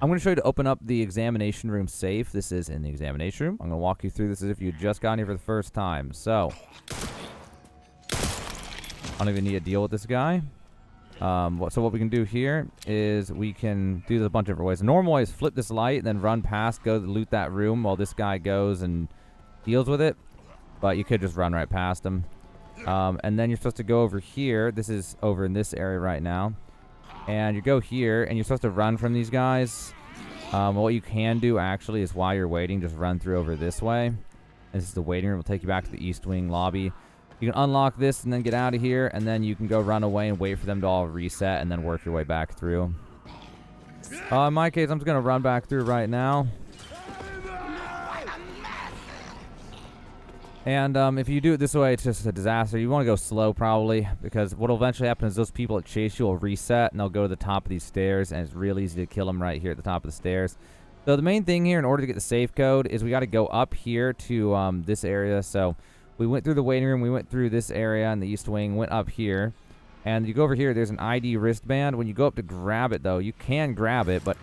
I'm going to show you to open up the examination room safe. This is in the examination room. I'm going to walk you through this as if you just got here for the first time. So, I don't even need to deal with this guy. So what we can do here is we can do this a bunch of different ways. The normal way is flip this light and then run past, go loot that room while this guy goes and deals with it. But you could just run right past him. And then you're supposed to go over here. This is over in this area right now. And you go here, and you're supposed to run from these guys. What you can do, actually, is while you're waiting, just run through over this way. This is the waiting room. It'll take you back to the East Wing lobby. You can unlock this and then get out of here, and then you can go run away and wait for them to all reset and then work your way back through. In my case, I'm just going to run back through right now. And if you do it this way, it's just a disaster. You want to go slow, probably, because what will eventually happen is those people that chase you will reset, and they'll go to the top of these stairs, and it's really easy to kill them right here at the top of the stairs. So the main thing here, in order to get the safe code, is we got to go up here to this area. So we went through the waiting room. We went through this area in the East Wing, went up here. And you go over here, there's an ID wristband. When you go up to grab it, though, you can grab it, but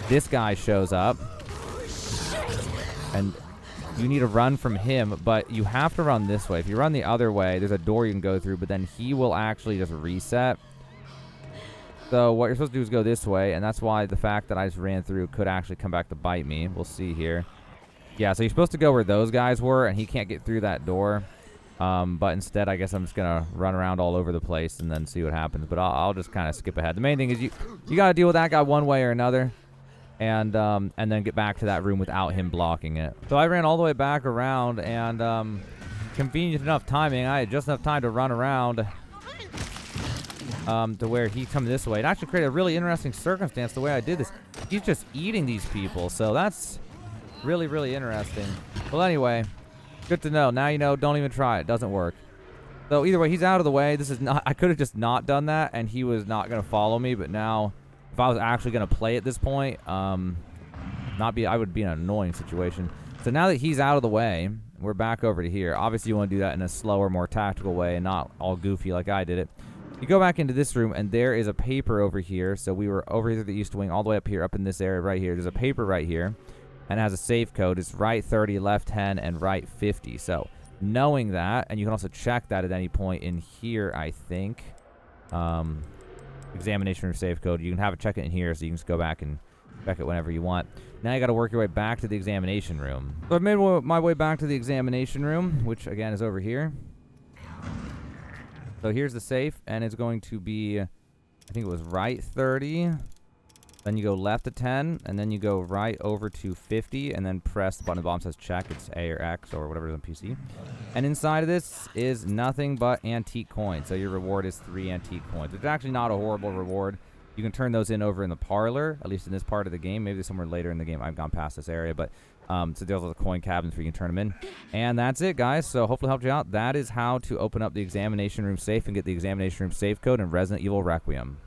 this guy shows up. And you need to run from him, but you have to run this way. If you run the other way, there's a door you can go through, but then he will actually just reset. So what you're supposed to do is go this way, and that's why the fact that I just ran through could actually come back to bite me. We'll see here. Yeah, so you're supposed to go where those guys were, and he can't get through that door. But instead, I guess I'm just going to run around all over the place and then see what happens. But I'll just kind of skip ahead. The main thing is you got to deal with that guy one way or another. And then get back to that room without him blocking it. So I ran all the way back around, and convenient enough timing. I had just enough time to run around to where he come this way. It actually created a really interesting circumstance the way I did this. He's just eating these people, so that's really, really interesting. Well, anyway, good to know. Now you know, don't even try it. It doesn't work. So either way, he's out of the way. This is not. I could have just not done that, and he was not going to follow me, but now if I was actually going to play at this point, I would be in an annoying situation. So now that he's out of the way, we're back over to here. Obviously, you want to do that in a slower, more tactical way and not all goofy like I did it. You go back into this room, and there is a paper over here. So we were over here to the East Wing, all the way up here, up in this area right here. There's a paper right here, and it has a safe code. It's right 30, left 10, and right 50. So knowing that, and you can also check that at any point in here, I think. Examination room safe code. You can have it check it in here, so you can just go back and check it whenever you want. Now you got to work your way back to the examination room. So I've made my way back to the examination room, which again is over here. So here's the safe, and it's going to be, I think it was right 30. Then you go left to 10, and then you go right over to 50, and then press the button at the bottom that says check. It's A or X or whatever it is on PC. And inside of this is nothing but antique coins. So your reward is 3 antique coins. It's actually not a horrible reward. You can turn those in over in the parlor, at least in this part of the game. Maybe somewhere later in the game. I've gone past this area, but so there's the coin cabins where you can turn them in. And that's it, guys. So hopefully helped you out. That is how to open up the examination room safe and get the examination room safe code in Resident Evil Requiem.